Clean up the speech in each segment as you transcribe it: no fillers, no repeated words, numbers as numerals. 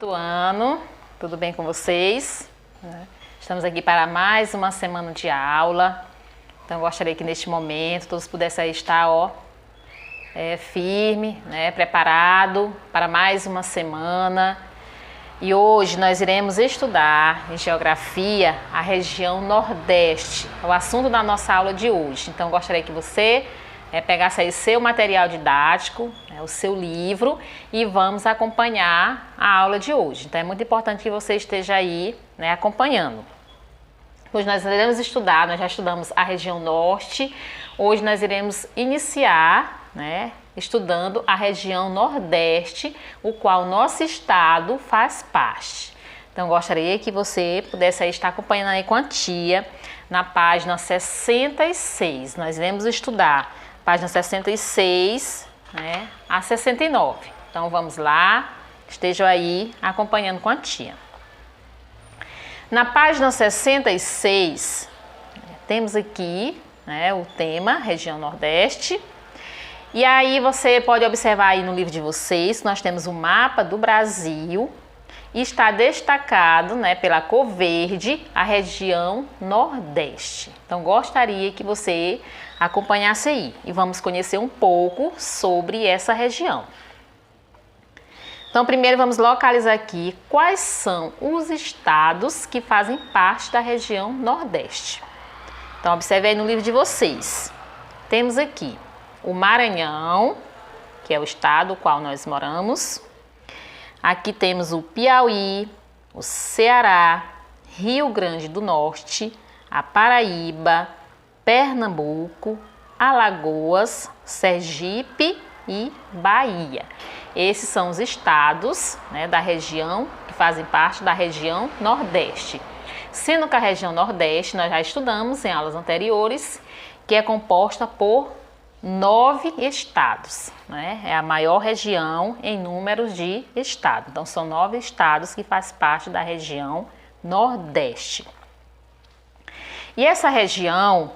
Do ano, tudo bem com vocês? Estamos aqui para mais uma semana de aula. Então gostaria que neste momento todos pudessem estar firme, preparado para mais uma semana. E hoje nós iremos estudar em Geografia a região Nordeste, é o assunto da nossa aula de hoje. Então gostaria que você pegasse aí seu material didático, o seu livro, e vamos acompanhar a aula de hoje. Então é muito importante que você esteja aí acompanhando. Hoje nós iremos estudar, nós já estudamos a região Norte, hoje nós iremos iniciar, estudando a região Nordeste, o qual nosso estado faz parte. Então gostaria que você pudesse aí estar acompanhando aí com a tia, na página 66, nós iremos estudar página 66 a 69. Então vamos lá, estejam aí acompanhando com a tia. Na página 66, temos aqui o tema região Nordeste. E aí você pode observar aí no livro de vocês, nós temos o mapa do Brasil e está destacado pela cor verde a região Nordeste. Então gostaria que você acompanhasse aí e vamos conhecer um pouco sobre essa região. Então primeiro vamos localizar aqui quais são os estados que fazem parte da região Nordeste. Então observe aí no livro de vocês. Temos aqui o Maranhão, que é o estado no qual nós moramos. Aqui temos o Piauí, o Ceará, Rio Grande do Norte, a Paraíba, Pernambuco, Alagoas, Sergipe e Bahia. Esses são os estados da região que fazem parte da região Nordeste. Sendo que a região Nordeste, nós já estudamos em aulas anteriores, que é composta por 9 estados, É a maior região em números de estados. Então, são 9 estados que fazem parte da região Nordeste. E essa região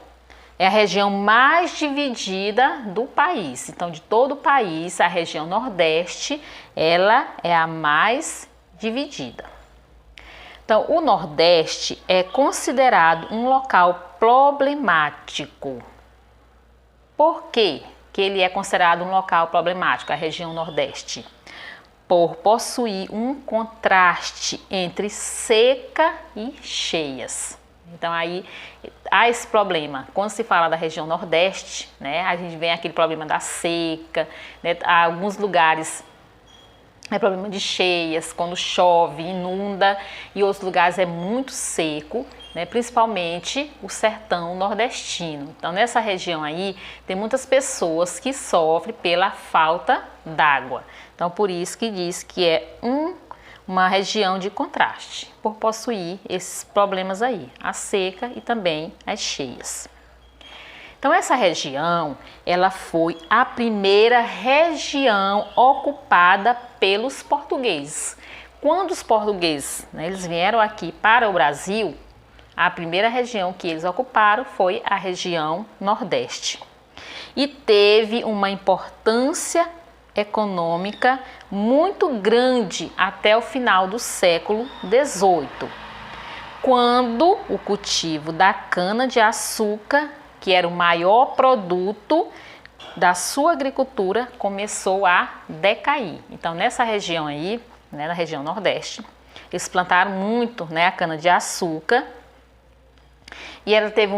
é a região mais dividida do país. Então, de todo o país, a região Nordeste, ela é a mais dividida. Então, o Nordeste é considerado um local problemático. Por que ele é considerado um local problemático, a região Nordeste? Por possuir um contraste entre seca e cheias. Então aí há esse problema. Quando se fala da região Nordeste, a gente vê aquele problema da seca, há alguns lugares é problema de cheias, quando chove, inunda, e outros lugares é muito seco, principalmente o sertão nordestino. Então nessa região aí tem muitas pessoas que sofrem pela falta d'água. Então por isso que diz que é uma região de contraste, por possuir esses problemas aí, a seca e também as cheias. Então essa região, ela foi a primeira região ocupada pelos portugueses. Quando os portugueses eles vieram aqui para o Brasil, a primeira região que eles ocuparam foi a região Nordeste. E teve uma importância econômica muito grande até o final do século XVIII, quando o cultivo da cana-de-açúcar, que era o maior produto da sua agricultura, começou a decair. Então nessa região aí, na região Nordeste, eles plantaram muito a cana-de-açúcar. E ela teve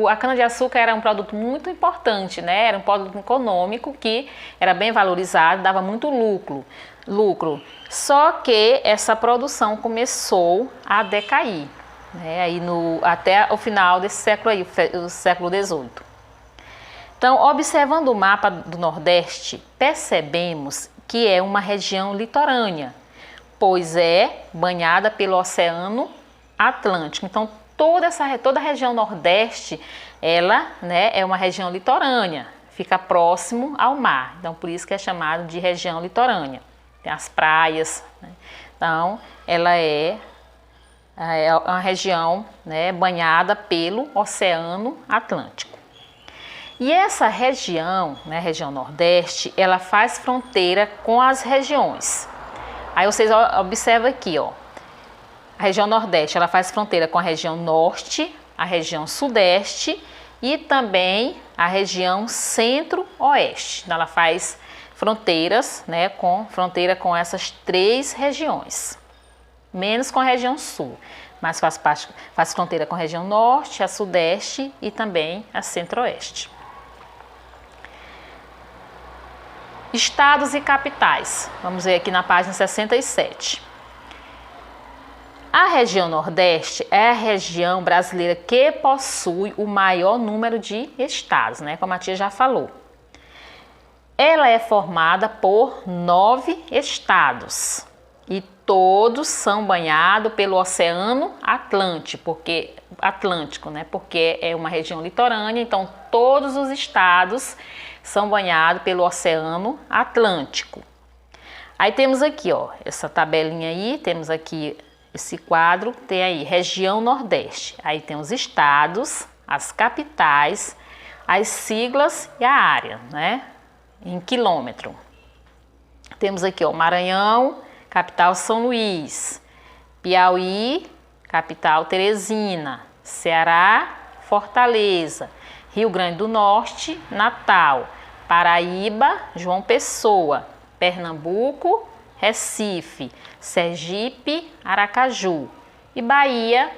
a cana-de-açúcar era um produto muito importante, era um produto econômico que era bem valorizado, dava muito lucro. Só que essa produção começou a decair, aí até o final desse século aí, o século XVIII. Então, observando o mapa do Nordeste, percebemos que é uma região litorânea, pois é banhada pelo Oceano Atlântico. Então toda a região Nordeste, ela é uma região litorânea, fica próximo ao mar. Então por isso que é chamado de região litorânea. Tem as praias, Então ela é uma região banhada pelo Oceano Atlântico. E essa região, região Nordeste, ela faz fronteira com as regiões Aí vocês observam aqui, ó. A região Nordeste, ela faz fronteira com a região Norte, a região Sudeste e também a região Centro-Oeste. Então, ela faz fronteiras, né, fronteira com essas 3 regiões, menos com a região Sul, mas faz fronteira com a região Norte, a Sudeste e também a Centro-Oeste. Estados e capitais. Vamos ver aqui na página 67. A região Nordeste é a região brasileira que possui o maior número de estados, né? Como a tia já falou. Ela é formada por 9 estados e todos são banhados pelo Oceano Atlântico, porque é uma região litorânea, então todos os estados são banhados pelo Oceano Atlântico. Aí temos aqui, ó, essa tabelinha aí, temos aqui esse quadro, tem aí região Nordeste. Aí tem os estados, as capitais, as siglas e a área, né? Em quilômetro. Temos aqui, ó, Maranhão, capital São Luís, Piauí, capital Teresina, Ceará, Fortaleza, Rio Grande do Norte, Natal, Paraíba, João Pessoa, Pernambuco, Recife, Sergipe, Aracaju e Bahia,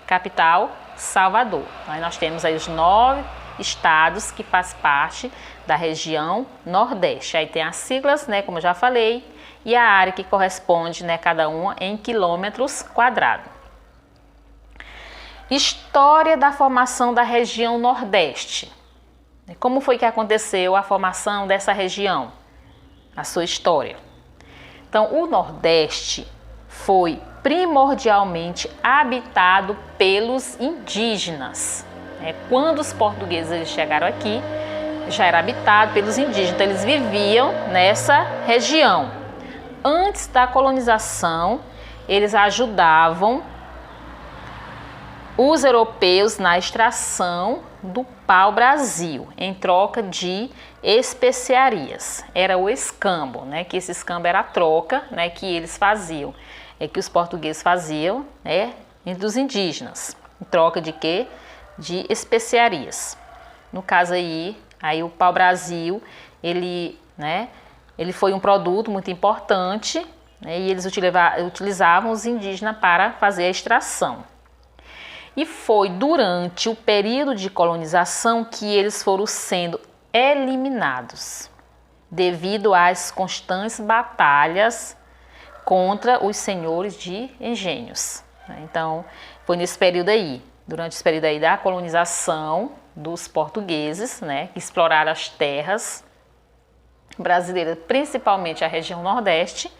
capital Salvador. Aí nós temos aí os 9 estados que fazem parte da região Nordeste. Aí tem as siglas, né, como eu já falei, e a área que corresponde, né, cada uma em quilômetros quadrados. História da formação da região Nordeste. Como foi que aconteceu a formação dessa região? A sua história. Então, o Nordeste foi primordialmente habitado pelos indígenas. Quando os portugueses chegaram aqui, já era habitado pelos indígenas, então eles viviam nessa região. Antes da colonização, eles ajudavam os europeus na extração do pau-brasil, em troca de especiarias. Era o escambo, né? Que esse escambo era a troca, né, que eles faziam, que os portugueses faziam, né, entre os indígenas, em troca de quê? De especiarias. No caso aí o pau-brasil, ele foi um produto muito importante, né, e eles utilizavam os indígenas para fazer a extração. E foi durante o período de colonização que eles foram sendo eliminados, devido às constantes batalhas contra os senhores de engenhos. Então, foi nesse período aí, durante esse período aí da colonização dos portugueses, né, que exploraram as terras brasileiras, principalmente a região Nordeste,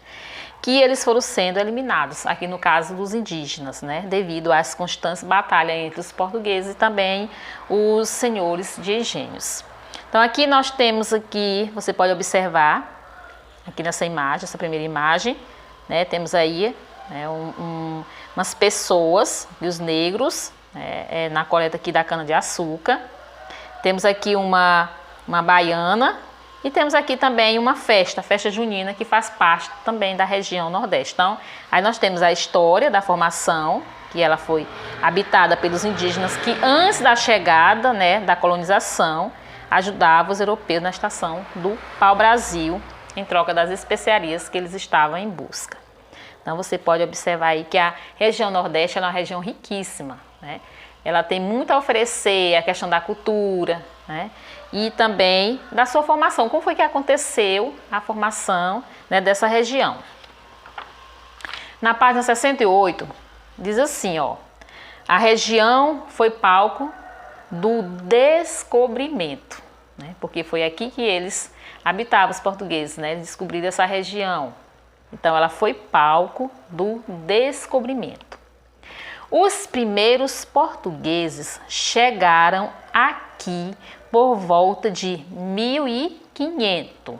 que eles foram sendo eliminados, aqui no caso dos indígenas, né, devido às constantes batalhas entre os portugueses e também os senhores de engenhos. Então aqui nós temos aqui, você pode observar, aqui nessa imagem, essa primeira imagem, né, temos aí, né, umas pessoas, os negros, na coleta aqui da cana-de-açúcar. Temos aqui uma baiana. E temos aqui também uma festa, a festa junina, que faz parte também da região Nordeste. Então, aí nós temos a história da formação, que ela foi habitada pelos indígenas que antes da chegada, né, da colonização, ajudavam os europeus na extração do pau-brasil, em troca das especiarias que eles estavam em busca. Então, você pode observar aí que a região Nordeste é uma região riquíssima, né? Ela tem muito a oferecer, a questão da cultura, né? E também da sua formação. Como foi que aconteceu a formação, né, dessa região? Na página 68, diz assim, ó: a região foi palco do descobrimento, né? Porque foi aqui que eles habitavam, os portugueses, né? Eles descobriram essa região. Então, ela foi palco do descobrimento. Os primeiros portugueses chegaram aqui por volta de 1500,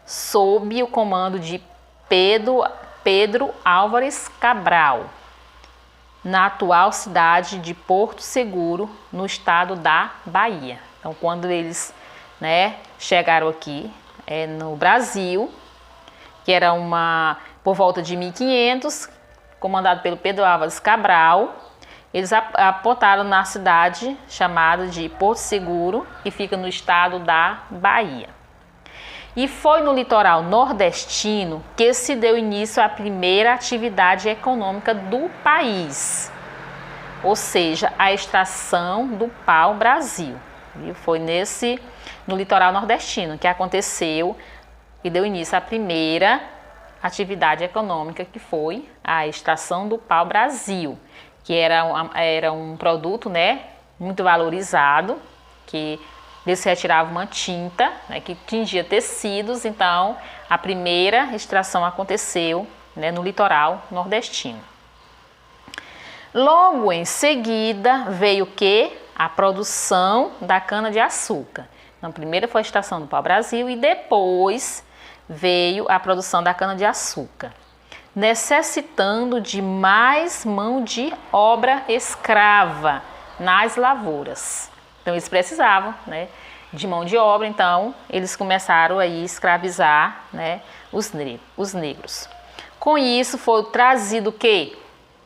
sob o comando de Pedro Álvares Cabral, na atual cidade de Porto Seguro, no estado da Bahia. Então, quando eles, né, chegaram aqui no Brasil, que era uma Por volta de 1500, comandado pelo Pedro Álvares Cabral, eles aportaram na cidade chamada de Porto Seguro, que fica no estado da Bahia. E foi no litoral nordestino que se deu início à primeira atividade econômica do país, ou seja, a extração do pau-brasil. Foi no litoral nordestino que aconteceu e deu início à primeira atividade econômica, que foi a extração do pau-brasil, que era um produto, né, muito valorizado, que se retirava uma tinta, né, que tingia tecidos. Então a primeira extração aconteceu, né, no litoral nordestino. Logo em seguida veio o quê? A produção da cana-de-açúcar. Então, primeiro foi a extração do pau-brasil e depois veio a produção da cana-de-açúcar, necessitando de mais mão de obra escrava nas lavouras. Então eles precisavam, né, de mão de obra, então eles começaram a escravizar, né, os negros. Com isso foi trazido o quê?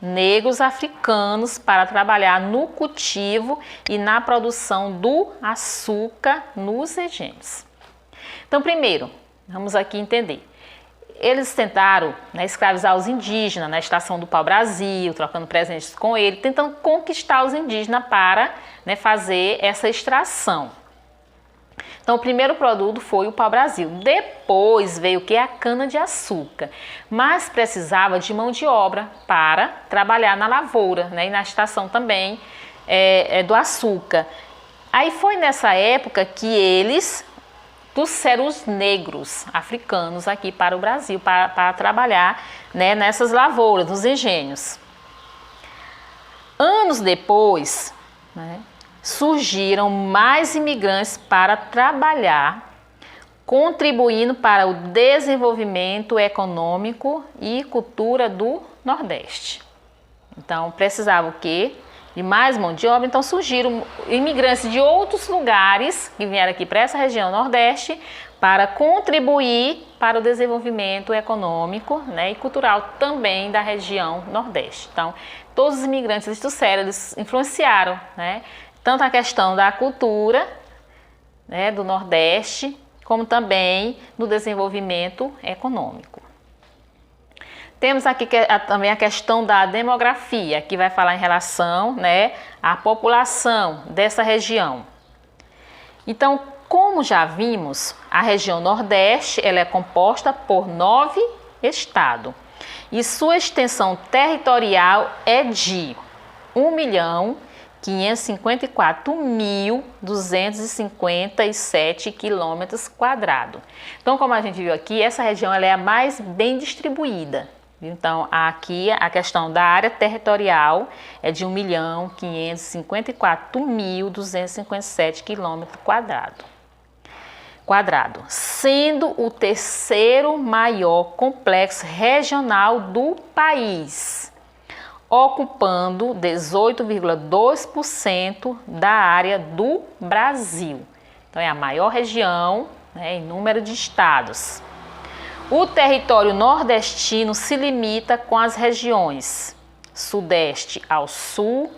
Negros africanos para trabalhar no cultivo e na produção do açúcar nos engenhos. Então, primeiro, vamos aqui entender. Eles tentaram, né, escravizar os indígenas na extração do pau-brasil, trocando presentes com ele, tentando conquistar os indígenas para, né, fazer essa extração. Então, o primeiro produto foi o pau-brasil. Depois veio o que? A cana-de-açúcar. Mas precisava de mão de obra para trabalhar na lavoura, né, e na extração também do açúcar. Aí foi nessa época que eles trouxeram os negros africanos aqui para o Brasil, para trabalhar, né, nessas lavouras, nos engenhos. Anos depois, né, surgiram mais imigrantes para trabalhar, contribuindo para o desenvolvimento econômico e cultura do Nordeste. Então, precisava o quê? De mais mão de obra. Então surgiram imigrantes de outros lugares que vieram aqui para essa região Nordeste para contribuir para o desenvolvimento econômico, né, e cultural também da região Nordeste. Então, todos os imigrantes eles trouxeram, eles influenciaram, né, tanto a questão da cultura, né, do Nordeste, como também no desenvolvimento econômico. Temos aqui também a questão da demografia, que vai falar em relação, né, à população dessa região. Então, como já vimos, a região Nordeste ela é composta por 9 estados e sua extensão territorial é de 1.554.257 km². Então, como a gente viu aqui, essa região ela é a mais bem distribuída. Então, aqui a questão da área territorial é de 1.554.257 km², sendo o terceiro maior complexo regional do país, ocupando 18,2% da área do Brasil. Então, é a maior região, né, em número de estados. O território nordestino se limita com as regiões Sudeste ao Sul,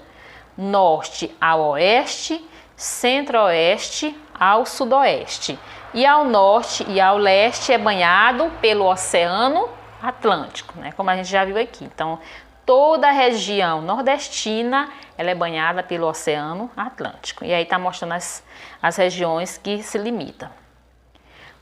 Norte ao Oeste, Centro-Oeste ao Sudoeste. E ao Norte e ao Leste é banhado pelo Oceano Atlântico, né, como a gente já viu aqui. Então, toda a região nordestina ela é banhada pelo Oceano Atlântico. E aí está mostrando as regiões que se limitam.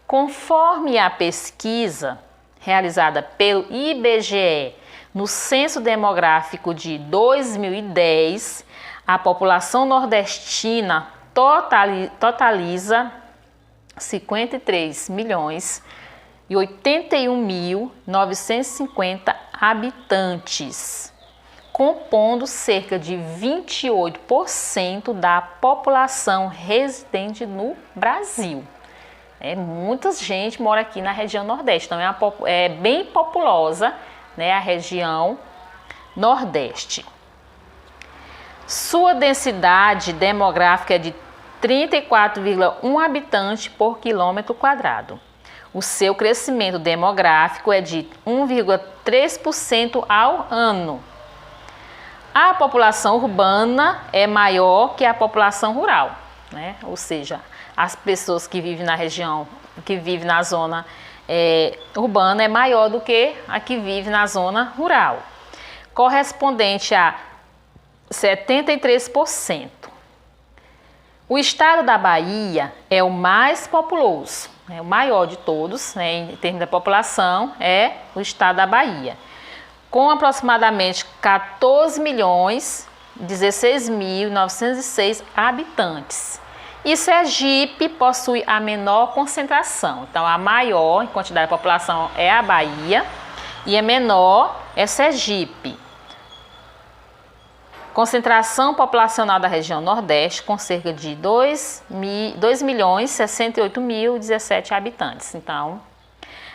Conforme a pesquisa realizada pelo IBGE no Censo Demográfico de 2010, a população nordestina totaliza 53.081.950 habitantes, compondo cerca de 28% da população residente no Brasil. Muita gente mora aqui na região Nordeste, então é bem populosa, né, a região Nordeste. Sua densidade demográfica é de 34,1 habitantes por quilômetro quadrado. o seu crescimento demográfico é de 1,3% ao ano. A população urbana é maior que a população rural, né? Ou seja, as pessoas que vivem na região, que vivem na zona urbana é maior do que a que vive na zona rural, correspondente a 73%. O estado da Bahia é o mais populoso, o maior de todos, né, em termos da população, é o estado da Bahia, com aproximadamente 14.016.906 habitantes. E Sergipe possui a menor concentração. Então, a maior em quantidade de população é a Bahia e a menor é Sergipe. Concentração populacional da região Nordeste com cerca de 2.068.017 habitantes. Então,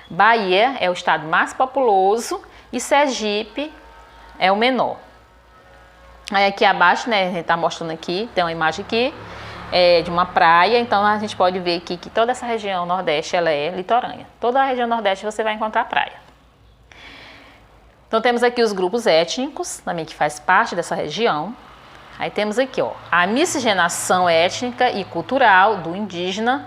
Bahia é o estado mais populoso e Sergipe é o menor. Aí aqui abaixo, né, a gente está mostrando aqui, tem uma imagem aqui de uma praia, então a gente pode ver aqui que toda essa região Nordeste ela é litorânea. Toda a região Nordeste você vai encontrar praia. Então temos aqui os grupos étnicos, também que faz parte dessa região. Aí temos aqui, ó, a miscigenação étnica e cultural do indígena,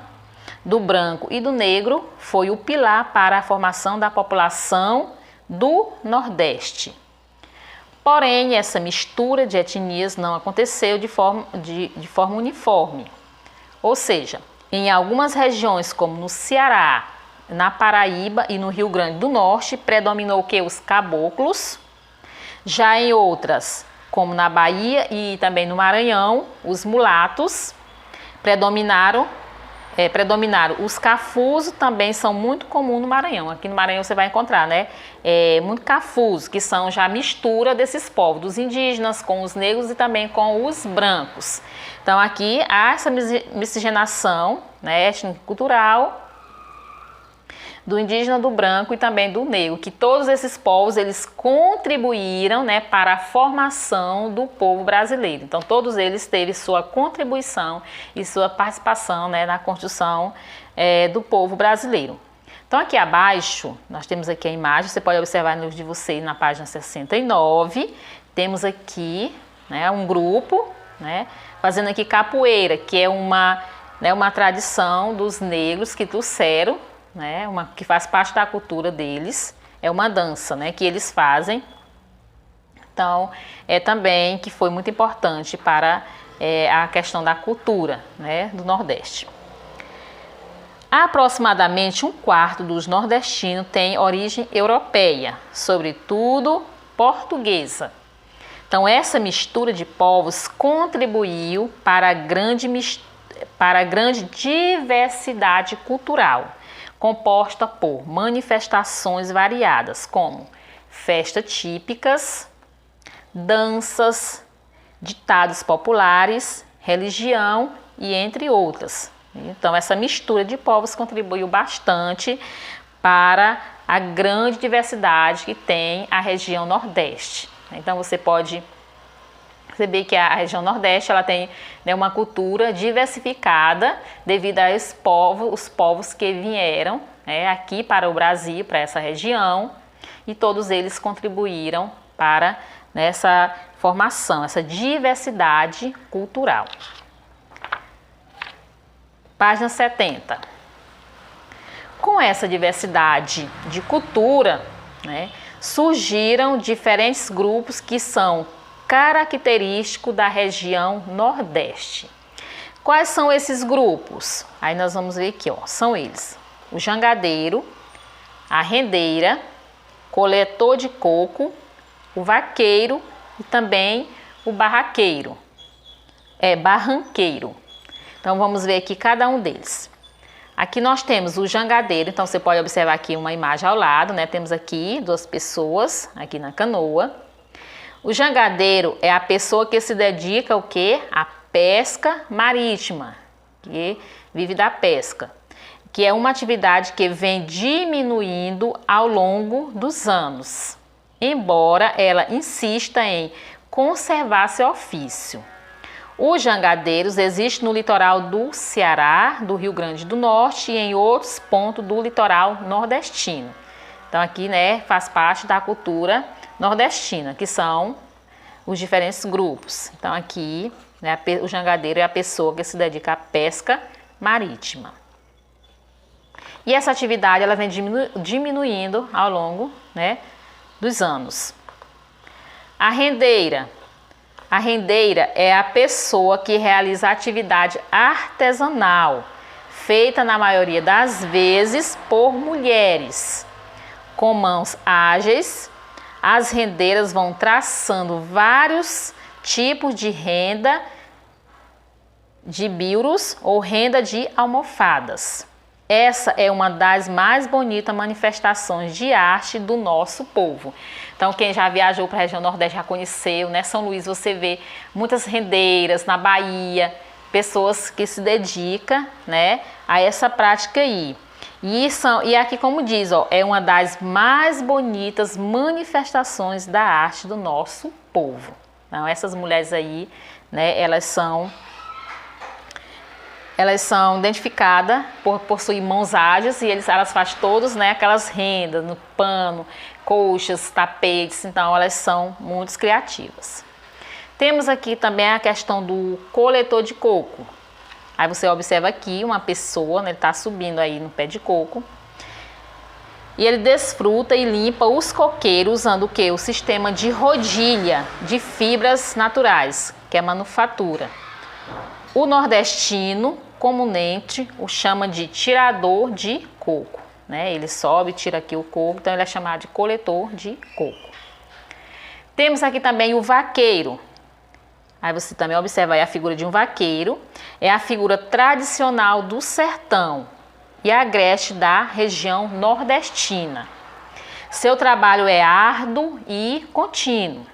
do branco e do negro foi o pilar para a formação da população do Nordeste. Porém, essa mistura de etnias não aconteceu de forma uniforme. Ou seja, em algumas regiões, como no Ceará, na Paraíba e no Rio Grande do Norte, predominou o que? Os caboclos. Já em outras, como na Bahia e também no Maranhão, os mulatos predominaram. Os cafusos também são muito comuns no Maranhão. Aqui no Maranhão você vai encontrar, né? Muito cafuso, que são já a mistura desses povos, dos indígenas com os negros e também com os brancos. Então aqui há essa miscigenação, né, étnico-cultural do indígena, do branco e também do negro, que todos esses povos eles contribuíram, né, para a formação do povo brasileiro. Então todos eles teve sua contribuição e sua participação, né, na construção do povo brasileiro. Então aqui abaixo nós temos aqui a imagem, você pode observar no livro de vocês na página 69, temos aqui, né, um grupo, né, fazendo aqui capoeira, que é uma tradição dos negros que trouxeram, né, que faz parte da cultura deles, é uma dança, né, que eles fazem. Então, também que foi muito importante para a questão da cultura, né, do Nordeste. Aproximadamente 1/4 dos nordestinos tem origem europeia, sobretudo portuguesa. Então, essa mistura de povos contribuiu para a grande diversidade cultural, composta por manifestações variadas, como festas típicas, danças, ditados populares, religião e entre outras. Então, essa mistura de povos contribuiu bastante para a grande diversidade que tem a região Nordeste. Então, você pode perceber que a região Nordeste ela tem, né, uma cultura diversificada devido aos povos que vieram, né, aqui para o Brasil, para essa região, e todos eles contribuíram para essa formação, essa diversidade cultural. Página 70. Com essa diversidade de cultura, né, surgiram diferentes grupos que são característicos da região Nordeste. Quais são esses grupos? Aí nós vamos ver aqui, ó, são eles: o jangadeiro, a rendeira, coletor de coco, o vaqueiro e também o barranqueiro. Então vamos ver aqui cada um deles. Aqui nós temos o jangadeiro, então você pode observar aqui uma imagem ao lado, né? Temos aqui 2 pessoas aqui na canoa. O jangadeiro é a pessoa que se dedica ao quê? À pesca marítima, que vive da pesca, que é uma atividade que vem diminuindo ao longo dos anos, embora ela insista em conservar seu ofício. Os jangadeiros existem no litoral do Ceará, do Rio Grande do Norte e em outros pontos do litoral nordestino. Então aqui, né, faz parte da cultura nordestina, que são os diferentes grupos. Então aqui, né, o jangadeiro é a pessoa que se dedica à pesca marítima. E essa atividade ela vem diminuindo ao longo, né, dos anos. A rendeira. A rendeira é a pessoa que realiza atividade artesanal, feita na maioria das vezes por mulheres. Com mãos ágeis, as rendeiras vão traçando vários tipos de renda de bilros ou renda de almofadas. Essa é uma das mais bonitas manifestações de arte do nosso povo. Então, quem já viajou para a região Nordeste já conheceu, né? São Luís, você vê muitas rendeiras na Bahia, pessoas que se dedicam, né, a essa prática aí. E aqui, como diz, ó, é uma das mais bonitas manifestações da arte do nosso povo. Então, essas mulheres aí, né, elas são identificadas por possuir mãos ágeis e elas fazem todos, né, aquelas rendas no pano, colchas, tapetes, então elas são muito criativas. Temos aqui também a questão do coletor de coco. Aí você observa aqui uma pessoa, né, ele está subindo aí no pé de coco e ele desfruta e limpa os coqueiros usando o que? O sistema de rodilha de fibras naturais, que é manufatura. O nordestino comumente o chama de tirador de coco, né? Ele sobe, tira aqui o coco, então ele é chamado de coletor de coco. Temos aqui também o vaqueiro. Aí você também observa aí a figura de um vaqueiro, é a figura tradicional do sertão e agreste da região nordestina. Seu trabalho é árduo e contínuo.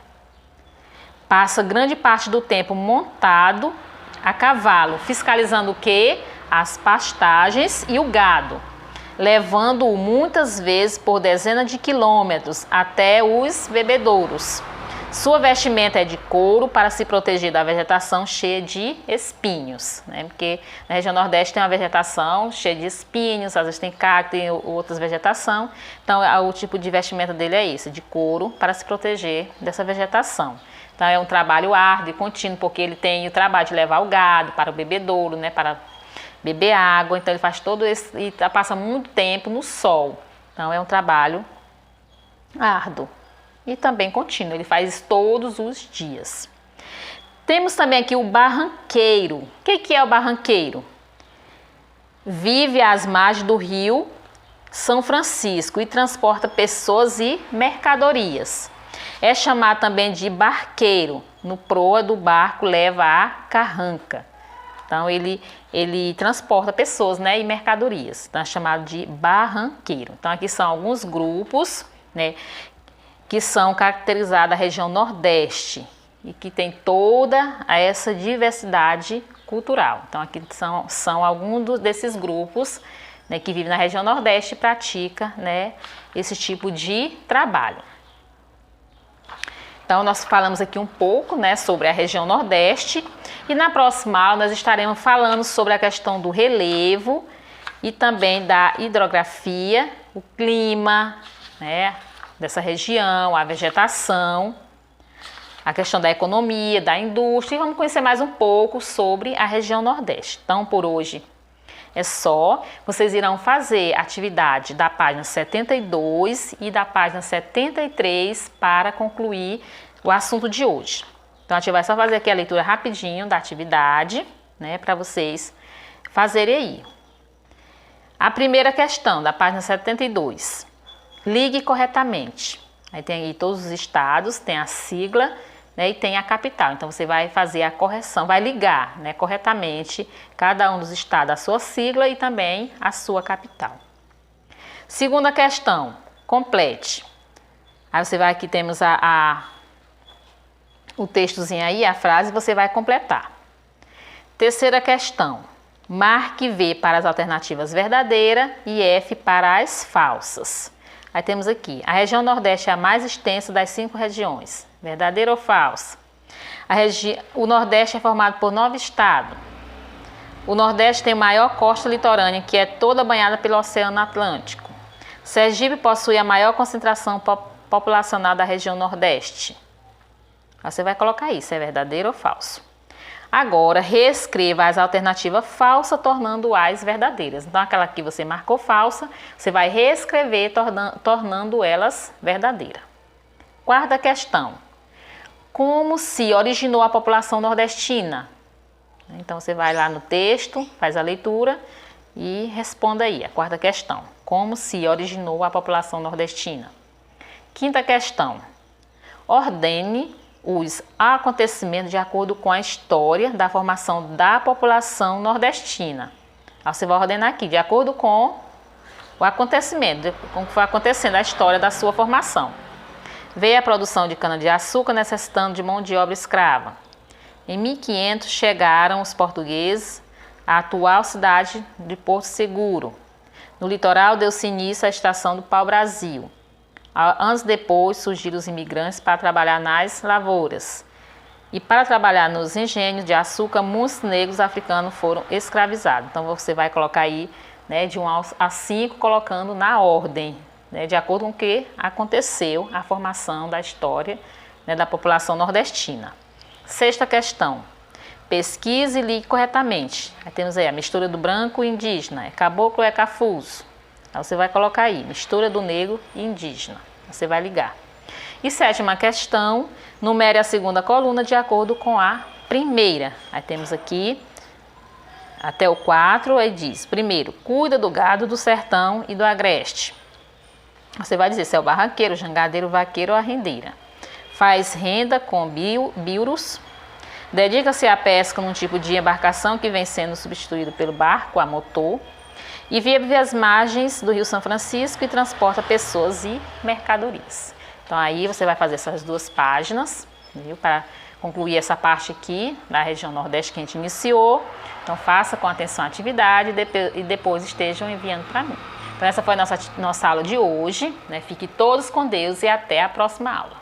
Passa grande parte do tempo montado a cavalo, fiscalizando o quê? As pastagens e o gado, levando-o muitas vezes por dezenas de quilômetros até os bebedouros. Sua vestimenta é de couro para se proteger da vegetação cheia de espinhos, né? Porque na região Nordeste tem uma vegetação cheia de espinhos, às vezes tem cacto, tem outras vegetação. Então o tipo de vestimenta dele é esse, de couro para se proteger dessa vegetação. Então é um trabalho árduo e contínuo, porque ele tem o trabalho de levar o gado para o bebedouro, né, para beber água. Então ele faz todo esse e passa muito tempo no sol. Então é um trabalho árduo e também contínuo, ele faz isso todos os dias. Temos também aqui o barranqueiro. O que é o barranqueiro? Vive às margens do rio São Francisco e transporta pessoas e mercadorias. É chamado também de barqueiro. No proa do barco leva a carranca. Então ele transporta pessoas, né, e mercadorias. Então é chamado de barranqueiro. Então aqui são alguns grupos, né, que são caracterizados da região Nordeste e que tem toda essa diversidade cultural. Então aqui são alguns desses grupos, né, que vivem na região Nordeste e praticam, né, esse tipo de trabalho. Então nós falamos aqui um pouco, né, sobre a região Nordeste e na próxima aula nós estaremos falando sobre a questão do relevo e também da hidrografia, o clima, né, dessa região, a vegetação, a questão da economia, da indústria e vamos conhecer mais um pouco sobre a região Nordeste. Então, por hoje é só. Vocês irão fazer a atividade da página 72 e da página 73 para concluir o assunto de hoje. Então, a gente vai só fazer aqui a leitura rapidinho da atividade, né, para vocês fazerem aí. A primeira questão da página 72. Ligue corretamente. Aí tem aí todos os estados, tem a sigla, né, e tem a capital. Então você vai fazer a correção, vai ligar, né, corretamente cada um dos estados a sua sigla e também a sua capital. Segunda questão, complete. Aí você vai aqui, temos o textozinho aí, a frase, você vai completar. Terceira questão, marque V para as alternativas verdadeira e F para as falsas. Aí temos aqui, a região Nordeste é a mais extensa das 5 regiões. Verdadeira ou falsa? O Nordeste é formado por 9 estados. O Nordeste tem a maior costa litorânea, que é toda banhada pelo Oceano Atlântico. Sergipe possui a maior concentração populacional da região Nordeste. Você vai colocar isso, é verdadeiro ou falso. Agora, reescreva as alternativas falsas, tornando as verdadeiras. Então, aquela que você marcou falsa, você vai reescrever, tornando elas verdadeiras. Quarta questão. Como se originou a população nordestina? Então, você vai lá no texto, faz a leitura e responda aí a quarta questão. Como se originou a população nordestina? Quinta questão. Ordene os acontecimentos de acordo com a história da formação da população nordestina. Aí você vai ordenar aqui, de acordo com o acontecimento, com o que foi acontecendo, a história da sua formação. Veio a produção de cana-de-açúcar necessitando de mão de obra escrava. Em 1500 chegaram os portugueses à atual cidade de Porto Seguro. No litoral deu-se início à estação do pau-brasil. Anos depois surgiram os imigrantes para trabalhar nas lavouras. E para trabalhar nos engenhos de açúcar, muitos negros africanos foram escravizados. Então você vai colocar aí, né, de 1 a 5, colocando na ordem, né, de acordo com o que aconteceu a formação da história, né, da população nordestina. Sexta questão. Pesquise e ligue corretamente. Aí temos aí a mistura do branco e indígena. É caboclo ou é cafuso? Aí você vai colocar aí, mistura do negro e indígena. Você vai ligar. E sétima questão, numere a segunda coluna de acordo com a primeira. Aí temos aqui até o 4, aí diz, primeiro, cuida do gado do sertão e do agreste. Você vai dizer se é o barraqueiro, o jangadeiro, o vaqueiro ou a rendeira. Faz renda com biuros. Dedica-se à pesca num tipo de embarcação que vem sendo substituído pelo barco a motor. E vive às margens do Rio São Francisco e transporta pessoas e mercadorias. Então aí você vai fazer essas 2 páginas, viu? Para concluir essa parte aqui da região Nordeste que a gente iniciou. Então faça com atenção a atividade e depois estejam enviando para mim. Então essa foi a nossa aula de hoje, né? Fique todos com Deus e até a próxima aula.